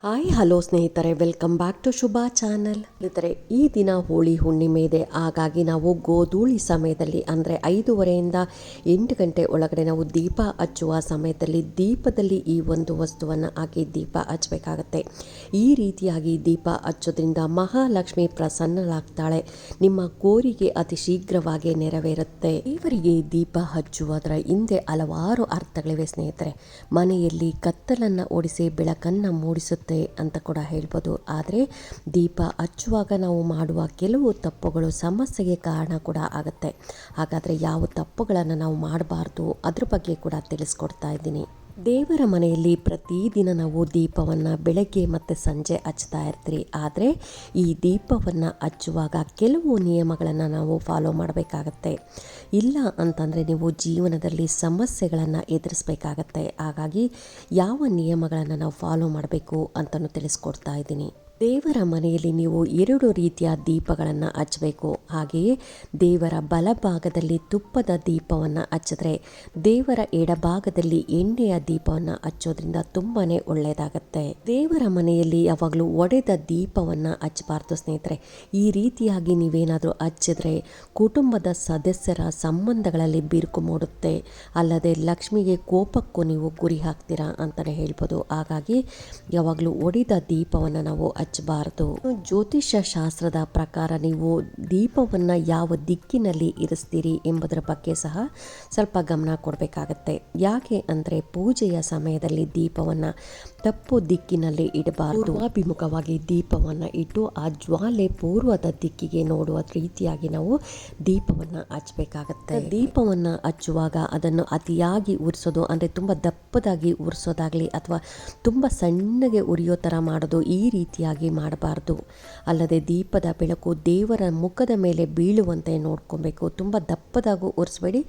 Hi hello ಸ್ನೇಹಿತರೆ, welcome back to Shubha channel. ಸ್ನೇಹಿತರೆ, ಈ ದಿನ ಹೋಳಿ ಹುಣ್ಣಿಮೆ ಇದೆ. ಹಾಗಾಗಿ ನಾವು ಗೋಧೂಳಿ ಸಮಯದಲ್ಲಿ ಅಂದರೆ 5:30ಯಿಂದ 8 ಗಂಟೆ ಒಳಗಡೆ ನಾವು ದೀಪ ಹಚ್ಚುವ ಸಮಯದಲ್ಲಿ ದೀಪದಲ್ಲಿ ಈ ಒಂದು ವಸ್ತುವನ್ನು ಹಾಕಿ ದೀಪ ಹಚ್ಚಬೇಕಾಗತ್ತೆ. ಈ ರೀತಿಯಾಗಿ ದೀಪ ಹಚ್ಚೋದ್ರಿಂದ ಮಹಾಲಕ್ಷ್ಮಿ ಪ್ರಸನ್ನಳಾಗ್ತಾಳೆ. ನಿಮ್ಮ ಕೋರಿಕೆ ಅತಿ ಶೀಘ್ರವಾಗಿ ನೆರವೇರುತ್ತೆ. ಇವರಿಗೆ ದೀಪ ಹಚ್ಚುವುದರ ಹಿಂದೆ ಹಲವಾರು ಅರ್ಥಗಳಿವೆ ಸ್ನೇಹಿತರೆ. ಮನೆಯಲ್ಲಿ ಕತ್ತಲನ್ನು ಓಡಿಸಿ ಬೆಳಕನ್ನು ಮೂಡಿಸುತ್ತೆ ಅಂತ ಕೂಡ ಹೇಳ್ಬೋದು. ಆದರೆ ದೀಪ ಹಚ್ಚುವಾಗ ನಾವು ಮಾಡುವ ಕೆಲವು ತಪ್ಪುಗಳು ಸಮಸ್ಯೆಗೆ ಕಾರಣ ಕೂಡ ಆಗುತ್ತೆ. ಹಾಗಾದರೆ ಯಾವ ತಪ್ಪುಗಳನ್ನು ನಾವು ಮಾಡಬಾರ್ದು ಅದ್ರ ಬಗ್ಗೆ ಕೂಡ ತಿಳಿಸ್ಕೊಡ್ತಾ ಇದ್ದೀನಿ. ದೇವರ ಮನೆಯಲ್ಲಿ ಪ್ರತಿದಿನ ನಾವು ದೀಪವನ್ನು ಬೆಳಗ್ಗೆ ಮತ್ತು ಸಂಜೆ ಹಚ್ತಾ ಇರ್ತೀರಿ. ಆದರೆ ಈ ದೀಪವನ್ನು ಹಚ್ಚುವಾಗ ಕೆಲವು ನಿಯಮಗಳನ್ನು ನಾವು ಫಾಲೋ ಮಾಡಬೇಕಾಗತ್ತೆ. ಇಲ್ಲ ಅಂತಂದರೆ ನೀವು ಜೀವನದಲ್ಲಿ ಸಮಸ್ಯೆಗಳನ್ನು ಎದುರಿಸಬೇಕಾಗತ್ತೆ. ಹಾಗಾಗಿ ಯಾವ ನಿಯಮಗಳನ್ನು ನಾವು ಫಾಲೋ ಮಾಡಬೇಕು ಅಂತಲೂ ತಿಳಿಸ್ಕೊಡ್ತಾ ಇದ್ದೀನಿ. ದೇವರ ಮನೆಯಲ್ಲಿ ನೀವು 2 ರೀತಿಯ ದೀಪಗಳನ್ನು ಹಚ್ಚಬೇಕು. ಹಾಗೆಯೇ ದೇವರ ಬಲಭಾಗದಲ್ಲಿ ತುಪ್ಪದ ದೀಪವನ್ನು ಹಚ್ಚಿದ್ರೆ ದೇವರ ಎಡಭಾಗದಲ್ಲಿ ಎಣ್ಣೆಯ ದೀಪವನ್ನು ಹಚ್ಚೋದ್ರಿಂದ ತುಂಬಾ ಒಳ್ಳೆಯದಾಗತ್ತೆ. ದೇವರ ಮನೆಯಲ್ಲಿ ಯಾವಾಗಲೂ ಒಡೆದ ದೀಪವನ್ನು ಹಚ್ಚಬಾರ್ದು ಸ್ನೇಹಿತರೆ. ಈ ರೀತಿಯಾಗಿ ನೀವೇನಾದರೂ ಹಚ್ಚಿದ್ರೆ ಕುಟುಂಬದ ಸದಸ್ಯರ ಸಂಬಂಧಗಳಲ್ಲಿ ಬಿರುಕು ಮೂಡುತ್ತೆ. ಅಲ್ಲದೆ ಲಕ್ಷ್ಮಿಗೆ ಕೋಪಕ್ಕೂ ನೀವು ಗುರಿ ಹಾಕ್ತೀರಾ ಅಂತಲೇ ಹೇಳ್ಬೋದು. ಹಾಗಾಗಿ ಯಾವಾಗಲೂ ಒಡೆದ ದೀಪವನ್ನು ನಾವು ಹಚ್ಚಬಾರದು. ಜ್ಯೋತಿಷ್ಯ ಶಾಸ್ತ್ರದ ಪ್ರಕಾರ ನೀವು ದೀಪವನ್ನು ಯಾವ ದಿಕ್ಕಿನಲ್ಲಿ ಇರಿಸ್ತೀರಿ ಎಂಬುದರ ಬಗ್ಗೆ ಸಹ ಸ್ವಲ್ಪ ಗಮನ ಕೊಡಬೇಕಾಗತ್ತೆ. ಯಾಕೆ ಅಂದರೆ ಪೂಜೆಯ ಸಮಯದಲ್ಲಿ ದೀಪವನ್ನು ತಪ್ಪು ದಿಕ್ಕಿನಲ್ಲಿ ಇಡಬಾರದು. ಅಭಿಮುಖವಾಗಿ ದೀಪವನ್ನು ಇಟ್ಟು ಆ ಜ್ವಾಲೆ ಪೂರ್ವದ ದಿಕ್ಕಿಗೆ ನೋಡುವ ರೀತಿಯಾಗಿ ನಾವು ದೀಪವನ್ನು ಹಚ್ಚಬೇಕಾಗತ್ತೆ. ದೀಪವನ್ನು ಹಚ್ಚುವಾಗ ಅದನ್ನು ಅತಿಯಾಗಿ ಉರಿಸೋದು ಅಂದರೆ ತುಂಬ ದಪ್ಪದಾಗಿ ಉರಿಸೋದಾಗಲಿ ಅಥವಾ ತುಂಬ ಸಣ್ಣಗೆ ಉರಿಯೋ ಥರ ಮಾಡೋದು ಈ ರೀತಿಯಾಗಿ ಮಾಡಬಾರ್ದು. ಅಲ್ಲದೆ ದೀಪದ ಬೆಳಕು ದೇವರ ಮುಖದ ಮೇಲೆ ಬೀಳುವಂತೆ ನೋಡ್ಕೊಬೇಕು. ತುಂಬ ದಪ್ಪದಾಗೂ ಉರಿಸ್ಬೇಡಿ,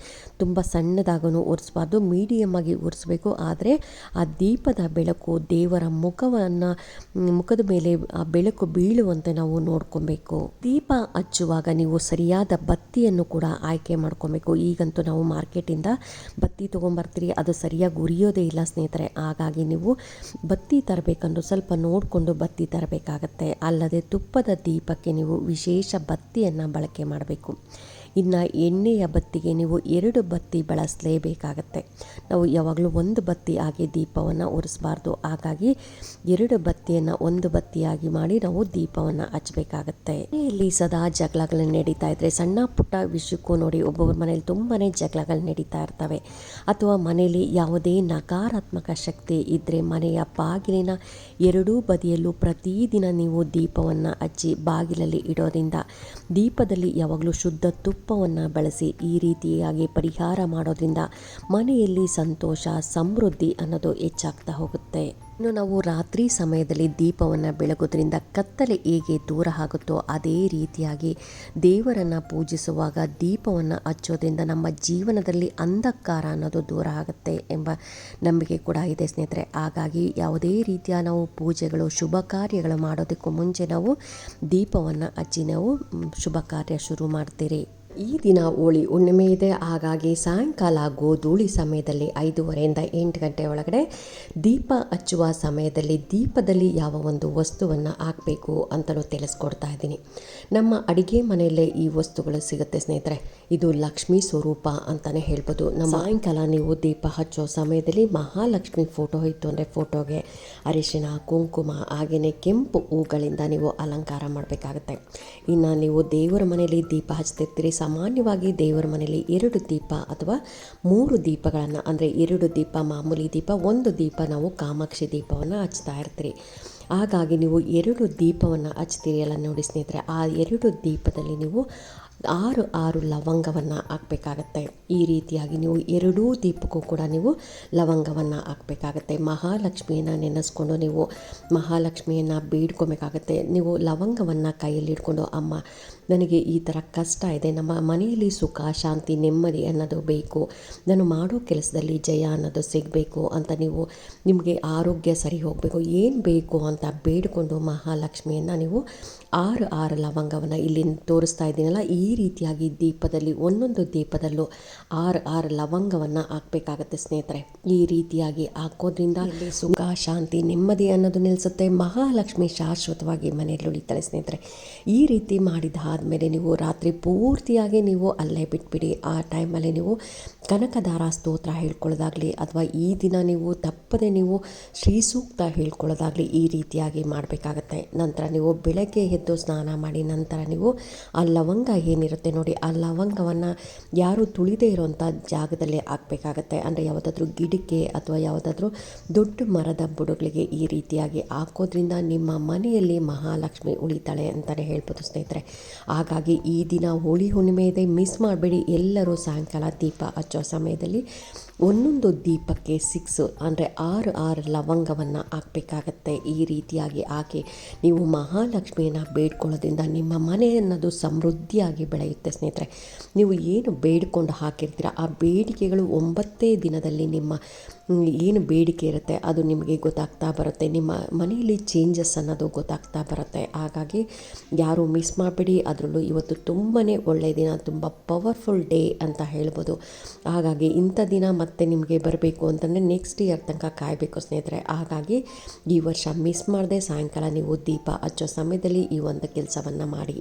ತುಂಬ ಸಣ್ಣದಾಗೂ ಉರಿಸಬಾರ್ದು, ಮೀಡಿಯಮ್ ಆಗಿ ಉರಿಸ್ಬೇಕು. ಆದರೆ ಆ ದೀಪದ ಬೆಳಕು ದೇವರ ಮುಖದ ಮೇಲೆ ಆ ಬೆಳಕು ಬೀಳುವಂತೆ ನಾವು ನೋಡ್ಕೊಬೇಕು. ದೀಪ ಹಚ್ಚುವಾಗ ನೀವು ಸರಿಯಾದ ಬತ್ತಿಯನ್ನು ಕೂಡ ಆಯ್ಕೆ ಮಾಡ್ಕೊಬೇಕು. ಈಗಂತೂ ನಾವು ಮಾರ್ಕೆಟಿಂದ ಬತ್ತಿ ತೊಗೊಂಬರ್ತೀರಿ, ಅದು ಸರಿಯಾಗಿ ಉರಿಯೋದೇ ಇಲ್ಲ ಸ್ನೇಹಿತರೆ. ಹಾಗಾಗಿ ನೀವು ಬತ್ತಿ ತರಬೇಕಂದ್ರೂ ಸ್ವಲ್ಪ ನೋಡಿಕೊಂಡು ಬತ್ತಿ ತರಬೇಕಾಗತ್ತೆ. ಅಲ್ಲದೆ ತುಪ್ಪದ ದೀಪಕ್ಕೆ ನೀವು ವಿಶೇಷ ಬತ್ತಿಯನ್ನು ಬಳಕೆ ಮಾಡಬೇಕು. ಇನ್ನು ಎಣ್ಣೆಯ ಬತ್ತಿಗೆ ನೀವು 2 ಬತ್ತಿ ಬಳಸಲೇಬೇಕಾಗತ್ತೆ. ನಾವು ಯಾವಾಗಲೂ 1 ಬತ್ತಿ ಆಗಿ ದೀಪವನ್ನು ಉರಿಸಬಾರ್ದು. ಹಾಗಾಗಿ 2 ಬತ್ತಿಯನ್ನು 1 ಬತ್ತಿಯಾಗಿ ಮಾಡಿ ನಾವು ದೀಪವನ್ನು ಹಚ್ಚಬೇಕಾಗತ್ತೆ. ಮನೆಯಲ್ಲಿ ಸದಾ ಜಗಳಗಳು ನಡೀತಾ ಇದ್ರೆ, ಸಣ್ಣ ಪುಟ್ಟ ವಿಷಯಕ್ಕೂ ನೋಡಿ ಒಬ್ಬೊಬ್ಬರ ಮನೇಲಿ ತುಂಬಾ ಜಗಳಗಳು ನಡೀತಾ ಇರ್ತವೆ. ಅಥವಾ ಮನೆಯಲ್ಲಿ ಯಾವುದೇ ನಕಾರಾತ್ಮಕ ಶಕ್ತಿ ಇದ್ದರೆ ಮನೆಯ ಬಾಗಿಲಿನ 2 ಬದಿಯಲ್ಲೂ ಪ್ರತಿದಿನ ನೀವು ದೀಪವನ್ನು ಹಚ್ಚಿ ಬಾಗಿಲಲ್ಲಿ ಇಡೋದ್ರಿಂದ ದೀಪದಲ್ಲಿ ಯಾವಾಗಲೂ ಶುದ್ಧ ತುಪ್ಪವನ್ನು ಬಳಸಿ ಈ ರೀತಿಯಾಗಿ ಪರಿಹಾರ ಮಾಡೋದ್ರಿಂದ ಮನೆಯಲ್ಲಿ ಸಂತೋಷ ಸಮೃದ್ಧಿ ಅನ್ನೋದು ಹೆಚ್ಚಾಗ್ತಾ ಹೋಗುತ್ತೆ. ಇನ್ನು ನಾವು ರಾತ್ರಿ ಸಮಯದಲ್ಲಿ ದೀಪವನ್ನು ಬೆಳಗೋದ್ರಿಂದ ಕತ್ತಲೆ ಹೇಗೆ ದೂರ ಆಗುತ್ತೋ ಅದೇ ರೀತಿಯಾಗಿ ದೇವರನ್ನು ಪೂಜಿಸುವಾಗ ದೀಪವನ್ನು ಹಚ್ಚೋದ್ರಿಂದ ನಮ್ಮ ಜೀವನದಲ್ಲಿ ಅಂಧಕಾರ ಅನ್ನೋದು ದೂರ ಆಗುತ್ತೆ ಎಂಬ ನಂಬಿಕೆ ಕೂಡ ಇದೆ ಸ್ನೇಹಿತರೆ. ಹಾಗಾಗಿ ಯಾವುದೇ ರೀತಿಯ ನಾವು ಪೂಜೆಗಳು ಶುಭ ಕಾರ್ಯಗಳು ಮಾಡೋದಕ್ಕೂ ಮುಂಚೆ ನಾವು ದೀಪವನ್ನು ಹಚ್ಚಿ ನಾವು ಶುಭ ಕಾರ್ಯ ಶುರು ಮಾಡ್ತೀರಿ. ಈ ದಿನ ಹೋಳಿ ಹುಣ್ಣಿಮೆ ಇದೆ. ಹಾಗಾಗಿ ಸಾಯಂಕಾಲ ಗೋಧೂಳಿ ಸಮಯದಲ್ಲಿ 5:30ಯಿಂದ 8 ಗಂಟೆ ಒಳಗಡೆ ದೀಪ ಹಚ್ಚುವ ಸಮಯದಲ್ಲಿ ದೀಪದಲ್ಲಿ ಯಾವ ಒಂದು ವಸ್ತುವನ್ನು ಹಾಕಬೇಕು ಅಂತಲೂ ತಿಳಿಸ್ಕೊಡ್ತಾ ಇದ್ದೀನಿ. ನಮ್ಮ ಅಡುಗೆ ಮನೆಯಲ್ಲೇ ಈ ವಸ್ತುಗಳು ಸಿಗುತ್ತೆ ಸ್ನೇಹಿತರೆ. ಇದು ಲಕ್ಷ್ಮೀ ಸ್ವರೂಪ ಅಂತಲೇ ಹೇಳ್ಬೋದು. ನಮ್ಮ ಸಾಯಂಕಾಲ ನೀವು ದೀಪ ಹಚ್ಚೋ ಸಮಯದಲ್ಲಿ ಮಹಾಲಕ್ಷ್ಮಿ ಫೋಟೋ ಇತ್ತು ಅಂದರೆ ಫೋಟೋಗೆ ಅರಿಶಿಣ ಕುಂಕುಮ ಹಾಗೆಯೇ ಕೆಂಪು ಹೂಗಳಿಂದ ನೀವು ಅಲಂಕಾರ ಮಾಡಬೇಕಾಗತ್ತೆ. ಇನ್ನು ನೀವು ದೇವರ ಮನೆಯಲ್ಲಿ ದೀಪ ಹಚ್ತಿರ್ತೀರಿ. ಸಾಮಾನ್ಯವಾಗಿ ದೇವರ ಮನೆಯಲ್ಲಿ 2 ದೀಪ ಅಥವಾ 3 ದೀಪಗಳನ್ನು ಅಂದರೆ 2 ದೀಪ ಮಾಮೂಲಿ ದೀಪ, 1 ದೀಪ ನಾವು ಕಾಮಾಕ್ಷಿ ದೀಪವನ್ನು ಹಚ್ತಾ ಇರ್ತೀರಿ. ಹಾಗಾಗಿ ನೀವು 2 ದೀಪವನ್ನು ಹಚ್ತೀರಿ ಅಲ್ಲ ನೋಡಿ ಸ್ನೇಹಿತರೆ. ಆ 2 ದೀಪದಲ್ಲಿ ನೀವು 6 ಲವಂಗವನ್ನು ಹಾಕಬೇಕಾಗತ್ತೆ. ಈ ರೀತಿಯಾಗಿ ನೀವು 2 ದೀಪಕ್ಕೂ ಕೂಡ ನೀವು ಲವಂಗವನ್ನು ಹಾಕಬೇಕಾಗತ್ತೆ. ಮಹಾಲಕ್ಷ್ಮಿಯನ್ನು ನೆನೆಸ್ಕೊಂಡು ನೀವು ಮಹಾಲಕ್ಷ್ಮಿಯನ್ನು ಬೇಡ್ಕೊಬೇಕಾಗತ್ತೆ. ನೀವು ಲವಂಗವನ್ನು ಕೈಯಲ್ಲಿ ಹಿಡ್ಕೊಂಡು, ಅಮ್ಮ ನನಗೆ ಈ ಥರ ಕಷ್ಟ ಇದೆ, ನಮ್ಮ ಮನೆಯಲ್ಲಿ ಸುಖ ಶಾಂತಿ ನೆಮ್ಮದಿ ಅನ್ನೋದು ಬೇಕು, ನಾನು ಮಾಡೋ ಕೆಲಸದಲ್ಲಿ ಜಯ ಅನ್ನೋದು ಸಿಗಬೇಕು ಅಂತ ನೀವು, ನಿಮಗೆ ಆರೋಗ್ಯ ಸರಿ ಹೋಗಬೇಕು, ಏನು ಬೇಕು ಅಂತ ಬೇಡಿಕೊಂಡು ಮಹಾಲಕ್ಷ್ಮಿಯನ್ನು ನೀವು 6 ಲವಂಗವನ್ನು ಇಲ್ಲಿ ತೋರಿಸ್ತಾ ಇದ್ದೀನಲ್ಲ ಈ ರೀತಿಯಾಗಿ ದೀಪದಲ್ಲಿ ಒಂದೊಂದು ದೀಪದಲ್ಲೂ 6 ಲವಂಗವನ್ನು ಹಾಕಬೇಕಾಗತ್ತೆ ಸ್ನೇಹಿತರೆ. ಈ ರೀತಿಯಾಗಿ ಹಾಕೋದ್ರಿಂದ ಇಲ್ಲಿ ಸುಖ, ಶಾಂತಿ, ನೆಮ್ಮದಿ ಅನ್ನೋದು ನಿಲ್ಲಿಸುತ್ತೆ. ಮಹಾಲಕ್ಷ್ಮಿ ಶಾಶ್ವತವಾಗಿ ಮನೆಯಲ್ಲಿ ಉಳಿತಾಳೆ ಸ್ನೇಹಿತರೆ. ಈ ರೀತಿ ಮಾಡಿದಾದ್ಮೇಲೆ ನೀವು ರಾತ್ರಿ ಪೂರ್ತಿಯಾಗಿ ನೀವು ಅಲ್ಲೇ ಬಿಟ್ಬಿಡಿ. ಆ ಟೈಮಲ್ಲಿ ನೀವು ಕನಕದಾರ ಸ್ತೋತ್ರ ಹೇಳ್ಕೊಳ್ಳೋದಾಗಲಿ ಅಥವಾ ಈ ದಿನ ನೀವು ತಪ್ಪದೆ ನೀವು ಶ್ರೀ ಸೂಕ್ತ ಹೇಳ್ಕೊಳ್ಳೋದಾಗಲಿ ಈ ರೀತಿಯಾಗಿ ಮಾಡಬೇಕಾಗತ್ತೆ. ನಂತರ ನೀವು ಬೆಳಗ್ಗೆ ಎದ್ದು ಸ್ನಾನ ಮಾಡಿ ನಂತರ ನೀವು ಆ ಲವಂಗ ಏನಿರುತ್ತೆ ನೋಡಿ, ಆ ಲವಂಗವನ್ನು ಯಾರು ತುಳಿದೇ ಇರೋವಂಥ ಜಾಗದಲ್ಲೇ ಹಾಕಬೇಕಾಗತ್ತೆ. ಅಂದರೆ ಯಾವುದಾದ್ರೂ ಗಿಡಕ್ಕೆ ಅಥವಾ ಯಾವುದಾದ್ರೂ ದೊಡ್ಡ ಮರದ ಬುಡಗಳಿಗೆ ಈ ರೀತಿಯಾಗಿ ಹಾಕೋದ್ರಿಂದ ನಿಮ್ಮ ಮನೆಯಲ್ಲಿ ಮಹಾಲಕ್ಷ್ಮಿ ಉಳಿತಾಳೆ ಅಂತಲೇ ಹೇಳ್ಬೋದು ಸ್ನೇಹಿತರೆ. ಹಾಗಾಗಿ ಈ ದಿನ ಹೋಳಿ ಹುಣ್ಣಿಮೆ ಇದೆ, ಮಿಸ್ ಮಾಡಬೇಡಿ. ಎಲ್ಲರೂ ಸಾಯಂಕಾಲ ದೀಪ ಹಚ್ಚೋ ಸಮಯದಲ್ಲಿ ಒಂದೊಂದು ದೀಪಕ್ಕೆ 6 ಅಂದರೆ 6 ಲವಂಗವನ್ನು ಹಾಕಬೇಕಾಗತ್ತೆ. ಈ ರೀತಿಯಾಗಿ ಹಾಕಿ ನೀವು ಮಹಾಲಕ್ಷ್ಮಿಯನ್ನು ಬೇಡ್ಕೊಳ್ಳೋದ್ರಿಂದ ನಿಮ್ಮ ಮನೆ ಅನ್ನೋದು ಸಮೃದ್ಧಿಯಾಗಿ ಬೆಳೆಯುತ್ತೆ ಸ್ನೇಹಿತರೆ. ನೀವು ಏನು ಬೇಡಿಕೊಂಡು ಹಾಕಿರ್ತೀರ ಆ ಬೇಡಿಕೆಗಳು 9 ದಿನದಲ್ಲಿ ನಿಮ್ಮ ಏನು ಬೇಡಿಕೆ ಇರುತ್ತೆ ಅದು ನಿಮಗೆ ಗೊತ್ತಾಗ್ತಾ ಬರುತ್ತೆ. ನಿಮ್ಮ ಮನೆಯಲ್ಲಿ ಚೇಂಜಸ್ ಅನ್ನೋದು ಗೊತ್ತಾಗ್ತಾ ಬರುತ್ತೆ. ಹಾಗಾಗಿ ಯಾರೂ ಮಿಸ್ ಮಾಡಬೇಡಿ. ಅದರಲ್ಲೂ ಇವತ್ತು ತುಂಬಾ ಒಳ್ಳೆಯ ದಿನ, ತುಂಬ ಪವರ್ಫುಲ್ ಡೇ ಅಂತ ಹೇಳ್ಬೋದು. ಹಾಗಾಗಿ ಇಂಥ ದಿನ ಮತ್ತೆ ನಿಮಗೆ ಬರಬೇಕು ಅಂತಂದರೆ ನೆಕ್ಸ್ಟ್ ಇಯರ್ ತನಕ ಕಾಯಬೇಕು ಸ್ನೇಹಿತರೆ. ಹಾಗಾಗಿ ಈ ವರ್ಷ ಮಿಸ್ ಮಾಡದೆ ಸಾಯಂಕಾಲ ನೀವು ದೀಪ ಹಚ್ಚೋ ಸಮಯದಲ್ಲಿ ಈ ಒಂದು ಕೆಲಸವನ್ನು ಮಾಡಿ.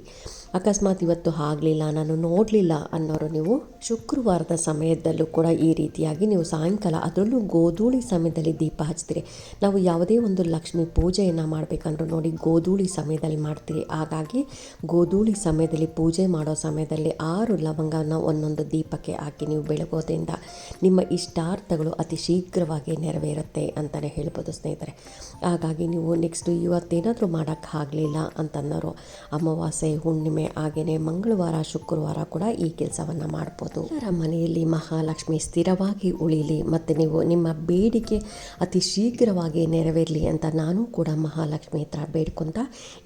ಅಕಸ್ಮಾತ್ ಇವತ್ತು ಆಗಲಿಲ್ಲ, ನಾನು ನೋಡಲಿಲ್ಲ ಅನ್ನೋರು ನೀವು ಶುಕ್ರವಾರದ ಸಮಯದಲ್ಲೂ ಕೂಡ ಈ ರೀತಿಯಾಗಿ ನೀವು ಸಾಯಂಕಾಲ, ಅದರಲ್ಲೂ ಗೋಧೂಳಿ ಸಮಯದಲ್ಲಿ ದೀಪ ಹಚ್ತೀರಿ. ನಾವು ಯಾವುದೇ ಒಂದು ಲಕ್ಷ್ಮಿ ಪೂಜೆಯನ್ನು ಮಾಡಬೇಕಂದ್ರೂ ನೋಡಿ ಗೋಧೂಳಿ ಸಮಯದಲ್ಲಿ ಮಾಡ್ತೀರಿ. ಹಾಗಾಗಿ ಗೋಧೂಳಿ ಸಮಯದಲ್ಲಿ ಪೂಜೆ ಮಾಡೋ ಸಮಯದಲ್ಲಿ 6 ಲವಂಗನ ಒಂದೊಂದು ದೀಪಕ್ಕೆ ಹಾಕಿ ನೀವು ಬೆಳಗೋದ್ರಿಂದ ನಿಮ್ಮ ಇಷ್ಟಾರ್ಥಗಳು ಅತಿ ಶೀಘ್ರವಾಗಿ ನೆರವೇರುತ್ತೆ ಅಂತಲೇ ಹೇಳ್ಬೋದು ಸ್ನೇಹಿತರೆ. ಹಾಗಾಗಿ ನೀವು ನೆಕ್ಸ್ಟು ಇವತ್ತೇನಾದರೂ ಮಾಡೋಕ್ಕಾಗಲಿಲ್ಲ ಅಂತಂದವರು ಅಮಾವಾಸ್ಯೆ, ಹುಣ್ಣಿಮೆ, ಹಾಗೆಯೇ ಮಂಗಳವಾರ, ಶುಕ್ರವಾರ ಕೂಡ ಈ ಕೆಲಸವನ್ನು ಮಾಡ್ಬೋದು. ಎಲ್ಲರ ಮನೆಯಲ್ಲಿ ಮಹಾಲಕ್ಷ್ಮಿ ಸ್ಥಿರವಾಗಿ ಉಳಿಲಿ ಮತ್ತು ನೀವು ನಿಮ್ಮ ಬೇಡಿಕೆ ಅತಿ ಶೀಘ್ರವಾಗಿ ನೆರವೇರಲಿ ಅಂತ ನಾನು ಕೂಡ ಮಹಾಲಕ್ಷ್ಮಿ ಹತ್ರ ಬೇಡ್ಕೊತ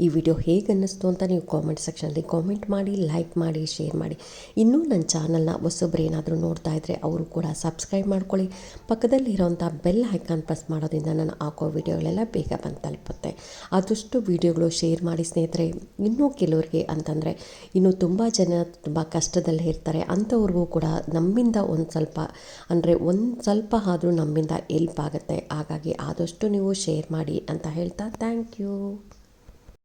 ಈ ವಿಡಿಯೋ ಹೇಗೆ ಅನ್ನಿಸ್ತು ಅಂತ ನೀವು ಕಾಮೆಂಟ್ ಸೆಕ್ಷನಲ್ಲಿ ಕಾಮೆಂಟ್ ಮಾಡಿ, ಲೈಕ್ ಮಾಡಿ, ಶೇರ್ ಮಾಡಿ. ಇನ್ನೂ ನನ್ನ ಚಾನಲ್ನ ಹೊಸೊಬ್ರು ಏನಾದರೂ ನೋಡ್ತಾ ಇದ್ದರೆ ಅವರು ಕೂಡ ಸಬ್ಸ್ಕ್ರೈಬ್ ಮಾಡ್ಕೊಳ್ಳಿ. ಪಕ್ಕದಲ್ಲಿ ಇರೋವಂಥ ಬೆಲ್ ಐಕಾನ್ ಪ್ರೆಸ್ ಮಾಡೋದ್ರಿಂದ ನಾನು ಹಾಕೋ ವಿಡಿಯೋಗಳೆಲ್ಲ ಬೇಗ ಬಂದು ತಲುಪುತ್ತೆ. ಆದಷ್ಟು ವಿಡಿಯೋಗಳು ಶೇರ್ ಮಾಡಿ ಸ್ನೇಹಿತರೆ. ಇನ್ನೂ ಕೆಲವರಿಗೆ ಅಂತಂದರೆ ಇನ್ನೂ ತುಂಬ ಜನ ತುಂಬ ಕಷ್ಟದಲ್ಲೇ ಇರ್ತಾರೆ, ಅಂಥವ್ರಿಗೂ ಕೂಡ ನಮ್ಮಿಂದ ಒಂದು ಸ್ವಲ್ಪ ಆದರೂ ನಮ್ಮಿಂದ ಹೆಲ್ಪ್ ಆಗುತ್ತೆ. ಹಾಗಾಗಿ ಆದಷ್ಟು ನೀವು ಶೇರ್ ಮಾಡಿ ಅಂತ ಹೇಳ್ತಾ ಥ್ಯಾಂಕ್ ಯು.